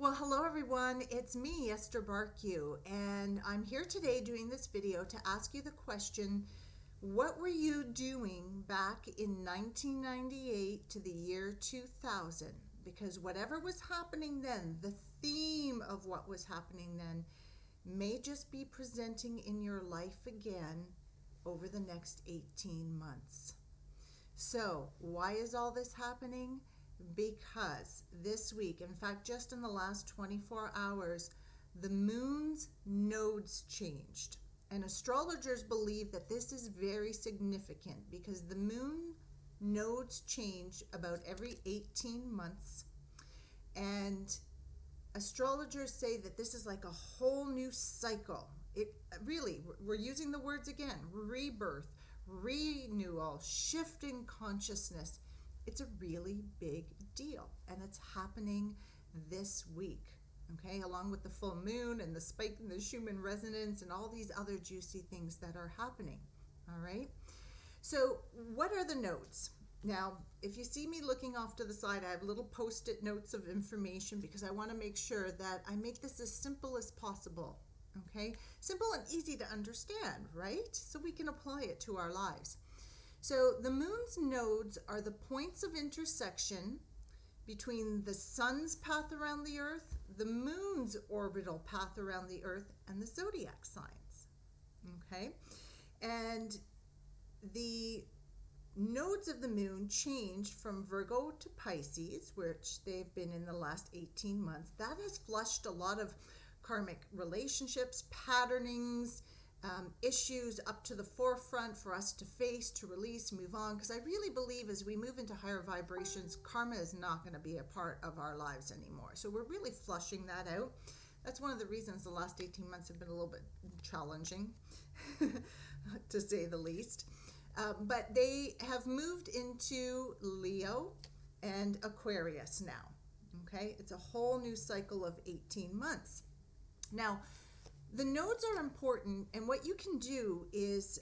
Well, hello everyone. It's me, Esther Barkew, and I'm here today doing this video to ask you the question, what were you doing back in 1998 to the year 2000? Because whatever was happening then, the theme of what was happening then may just be presenting in your life again over the next 18 months. So, why is all this happening? Because this week, in fact, just in the last 24 hours, the moon's nodes changed. And astrologers believe that this is very significant because the moon nodes change about every 18 months. And astrologers say that this is like a whole new cycle. It really, we're using the words again, rebirth, renewal, shifting consciousness. It's a really big deal, and it's happening this week, okay, along with the full moon and the spike in the Schumann resonance and all these other juicy things that are happening. All right, so what are the nodes? Now, if you see me looking off to the side, I have little post-it notes of information because I want to make sure that I make this as simple as possible. Okay, simple and easy to understand, right? So we can apply it to our lives. So the moon's nodes are the points of intersection between the sun's path around the earth, the moon's orbital path around the earth, and the zodiac signs. Okay? And the nodes of the moon changed from Virgo to Pisces, which they've been in the last 18 months. That has flushed a lot of karmic relationships, patternings, issues up to the forefront for us to face, to release, move on. Because I really believe as we move into higher vibrations, karma is not going to be a part of our lives anymore. So we're really flushing that out. That's one of the reasons the last 18 months have been a little bit challenging, to say the least. But they have moved into Leo and Aquarius now. Okay, it's a whole new cycle of 18 months. Now, the nodes are important, and what you can do is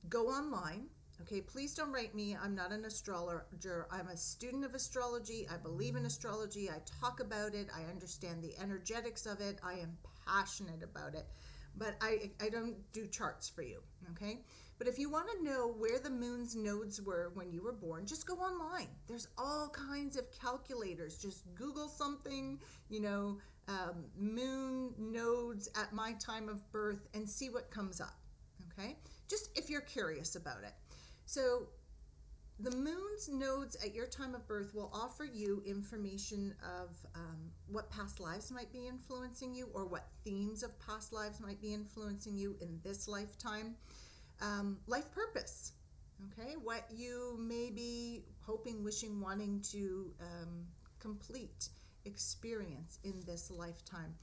go online. Okay, please don't write me. I'm not an astrologer. I'm a student of astrology. I believe in astrology. I talk about it. I understand the energetics of it. I am passionate about it. But I don't do charts for you, okay? But if you want to know where the moon's nodes were when you were born, just go online. There's all kinds of calculators. Just Google something, moon nodes at my time of birth and see what comes up, okay? Just if you're curious about it. So the moon's nodes at your time of birth will offer you information of what past lives might be influencing you or what themes of past lives might be influencing you in this lifetime. Life purpose, okay? What you may be hoping, wishing, wanting to complete, experience in this lifetime.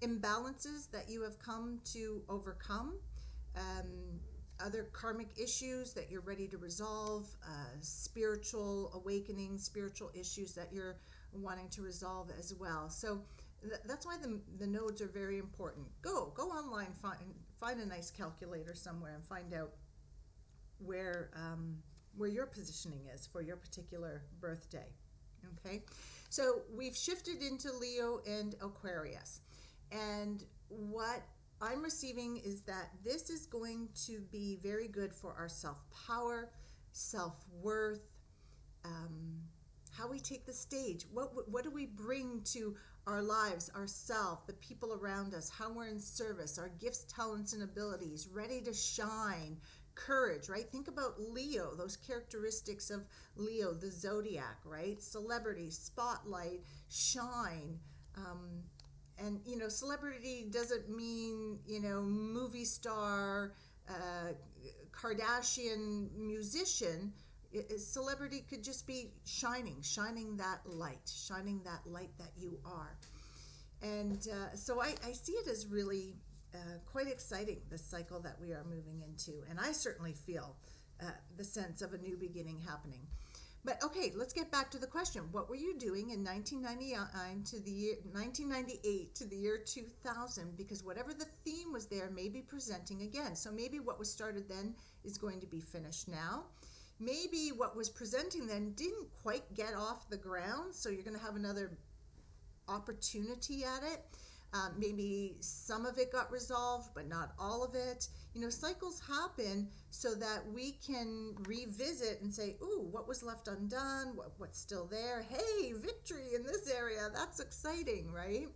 Imbalances that you have come to overcome, other karmic issues that you're ready to resolve, spiritual awakening, spiritual issues that you're wanting to resolve as well. So that's why the nodes are very important. Go online, find a nice calculator somewhere and find out where your positioning is for your particular birthday. Okay, so we've shifted into Leo and Aquarius, and what I'm receiving is that this is going to be very good for our self-power, self-worth, how we take the stage. What do we bring to our lives, ourself, the people around us, how we're in service, our gifts, talents, and abilities, ready to shine, courage, right? Think about Leo, those characteristics of Leo, the zodiac, right? Celebrity, spotlight, shine. And, celebrity doesn't mean, movie star, Kardashian musician. Celebrity could just be shining that light that you are. And so I see it as really quite exciting, this cycle that we are moving into. And I certainly feel the sense of a new beginning happening. But okay, let's get back to the question. What were you doing in 1998 to the year 2000? Because whatever the theme was there may be presenting again. So maybe what was started then is going to be finished now. Maybe what was presenting then didn't quite get off the ground, so you're going to have another opportunity at it. Maybe some of it got resolved, but not all of it. Cycles happen so that we can revisit and say, ooh, what was left undone? What's still there? Hey, victory in this area. That's exciting, right?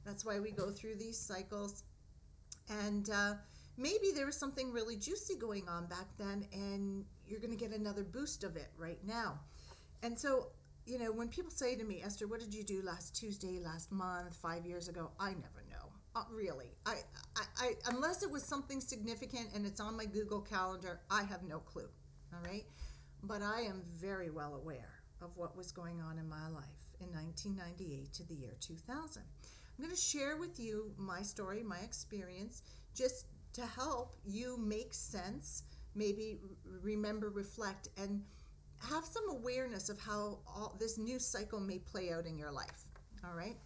That's why we go through these cycles. And maybe there was something really juicy going on back then, and you're going to get another boost of it right now. And so, when people say to me, Esther, what did you do last Tuesday, last month, 5 years ago? I never know. Really. I unless it was something significant and it's on my Google Calendar, I have no clue. All right. But I am very well aware of what was going on in my life in 1998 to the year 2000. I'm going to share with you my story, my experience, just to help you make sense, maybe remember, reflect, and have some awareness of how all this new cycle may play out in your life. All right.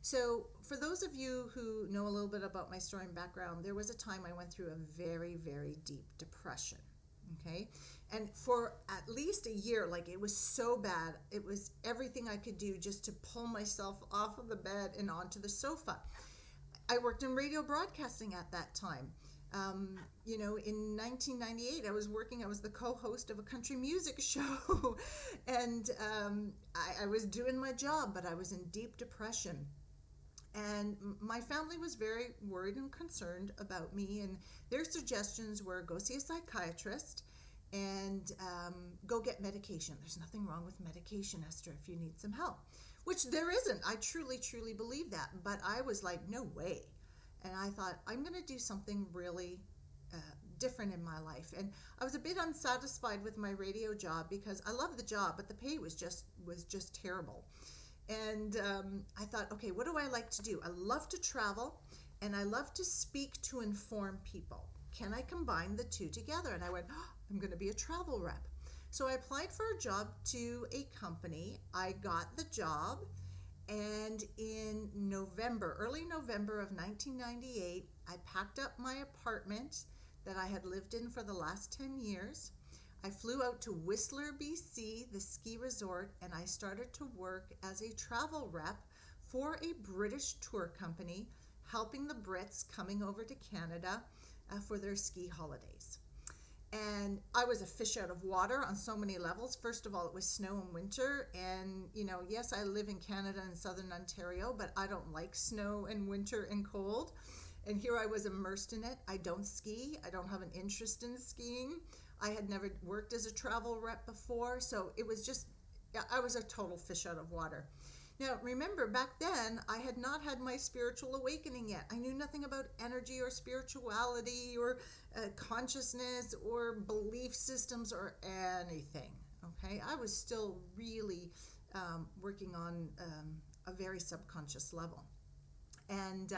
So for those of you who know a little bit about my story and background, there was a time I went through a very, very deep depression. Okay. And for at least a year, like, it was so bad. It was everything I could do just to pull myself off of the bed and onto the sofa. I worked in radio broadcasting at that time. In 1998, I was the co-host of a country music show, and I was doing my job, but I was in deep depression. And my family was very worried and concerned about me, and their suggestions were go see a psychiatrist and go get medication. There's nothing wrong with medication, Esther, if you need some help, which there isn't. I truly, truly believe that. But I was like, no way. And I thought, I'm going to do something really different in my life. And I was a bit unsatisfied with my radio job because I loved the job, but the pay was just terrible. And I thought, okay, what do I like to do? I love to travel, and I love to speak to inform people. Can I combine the two together? And I went, I'm going to be a travel rep. So I applied for a job to a company. I got the job. And in early November of 1998, I packed up my apartment that I had lived in for the last 10 years. I flew out to Whistler, BC, the ski resort, and I started to work as a travel rep for a British tour company, helping the Brits coming over to Canada for their ski holidays. And I was a fish out of water on so many levels. First of all, it was snow and winter. And, yes, I live in Canada and southern Ontario, but I don't like snow and winter and cold. And here I was immersed in it. I don't ski. I don't have an interest in skiing. I had never worked as a travel rep before. So it was I was a total fish out of water. Now, remember, back then, I had not had my spiritual awakening yet. I knew nothing about energy or spirituality or consciousness or belief systems or anything, okay? I was still really working on a very subconscious level. And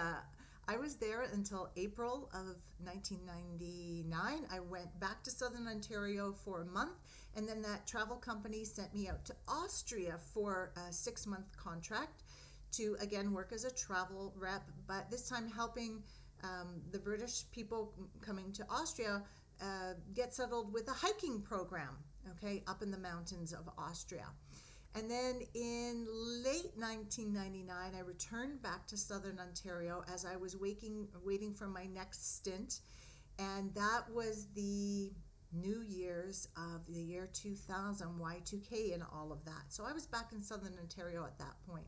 I was there until April of 1999. I went back to Southern Ontario for a month, and then that travel company sent me out to Austria for a 6-month contract to, again, work as a travel rep, but this time helping the British people coming to Austria get settled with a hiking program, okay, up in the mountains of Austria. And then in late 1999, I returned back to Southern Ontario as I was waiting for my next stint. And that was the New Year's of the year 2000, Y2K and all of that. So I was back in Southern Ontario at that point.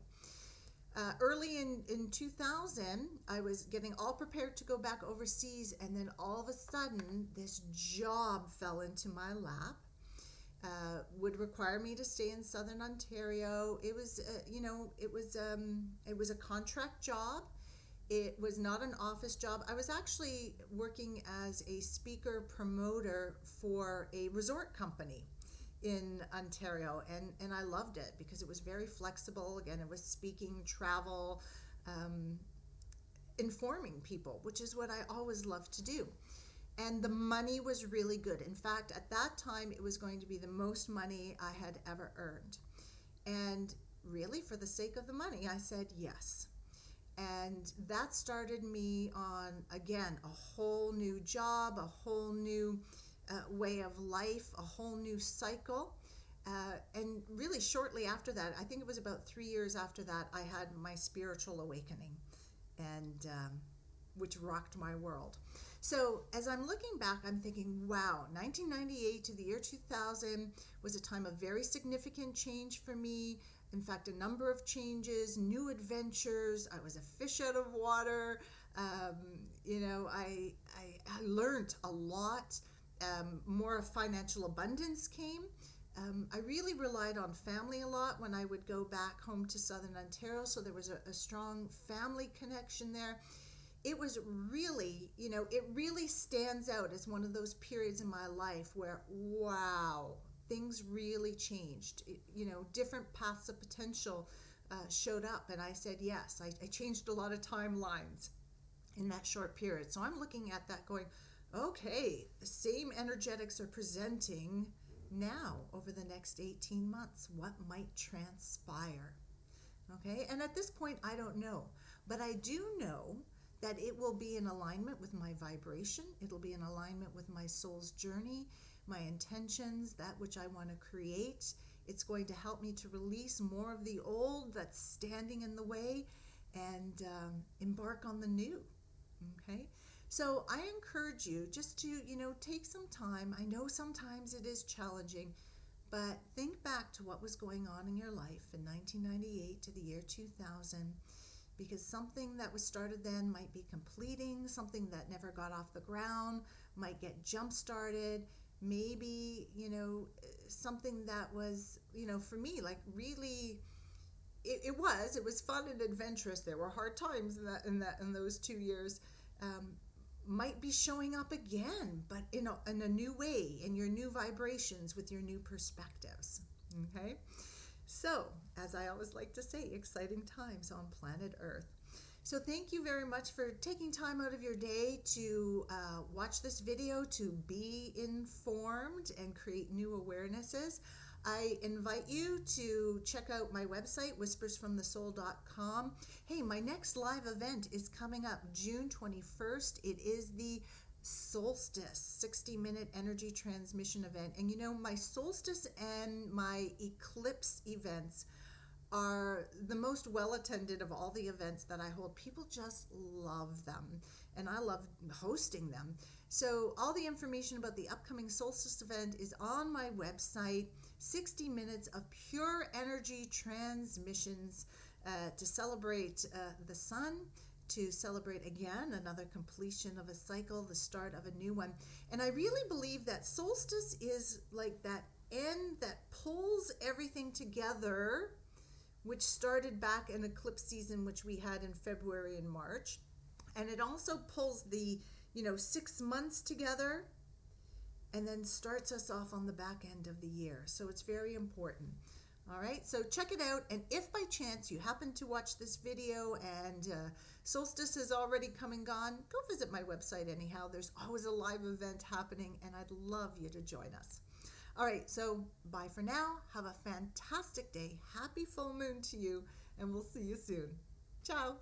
Early in 2000, I was getting all prepared to go back overseas. And then all of a sudden, this job fell into my lap. Would require me to stay in Southern Ontario. It was, it was a contract job. It was not an office job. I was actually working as a speaker promoter for a resort company in Ontario, and I loved it because it was very flexible. Again, it was speaking, travel, informing people, which is what I always loved to do. And the money was really good. In fact, at that time, it was going to be the most money I had ever earned. And really, for the sake of the money, I said yes. And that started me on, again, a whole new job, a whole new way of life, a whole new cycle. And really shortly after that, I think it was about 3 years after that, I had my spiritual awakening, and which rocked my world. So as I'm looking back, I'm thinking, wow, 1998 to the year 2000 was a time of very significant change for me. In fact, a number of changes, new adventures. I was a fish out of water. Um, I learned a lot. More financial abundance came. I really relied on family a lot when I would go back home to Southern Ontario, so there was a strong family connection there. It was really, it really stands out as one of those periods in my life where, wow, things really changed. Different paths of potential showed up, and I said yes. I changed a lot of timelines in that short period. So I'm looking at that going, okay, the same energetics are presenting now over the next 18 months. What might transpire? Okay, and at this point, I don't know, but I do know that it will be in alignment with my vibration. It'll be in alignment with my soul's journey, my intentions, that which I want to create. It's going to help me to release more of the old that's standing in the way and embark on the new. Okay, so I encourage you just to, take some time. I know sometimes it is challenging, but think back to what was going on in your life in 1998 to the year 2000, because something that was started then might be completing, something that never got off the ground might get jump started. Maybe, something that was, for me, like really, it was fun and adventurous. There were hard times in those 2 years. Might be showing up again, but in a new way, in your new vibrations, with your new perspectives. Okay, so as I always like to say, exciting times on planet Earth. So thank you very much for taking time out of your day to watch this video, to be informed and create new awarenesses. I invite you to check out my website, whispersfromthesoul.com. Hey, my next live event is coming up June 21st. It is the Solstice 60-minute energy transmission event. And my solstice and my eclipse events are the most well-attended of all the events that I hold. People just love them, and I love hosting them. So all the information about the upcoming solstice event is on my website. 60 minutes of pure energy transmissions to celebrate the sun, to celebrate again another completion of a cycle, the start of a new one. And I really believe that solstice is like that end that pulls everything together, which started back in eclipse season, which we had in February and March. And it also pulls the 6 months together, and then starts us off on the back end of the year. So it's very important. All right, so check it out. And if by chance you happen to watch this video and solstice has already come and gone, go visit my website anyhow. There's always a live event happening, and I'd love you to join us. All right, so bye for now. Have a fantastic day. Happy full moon to you, and we'll see you soon. Ciao.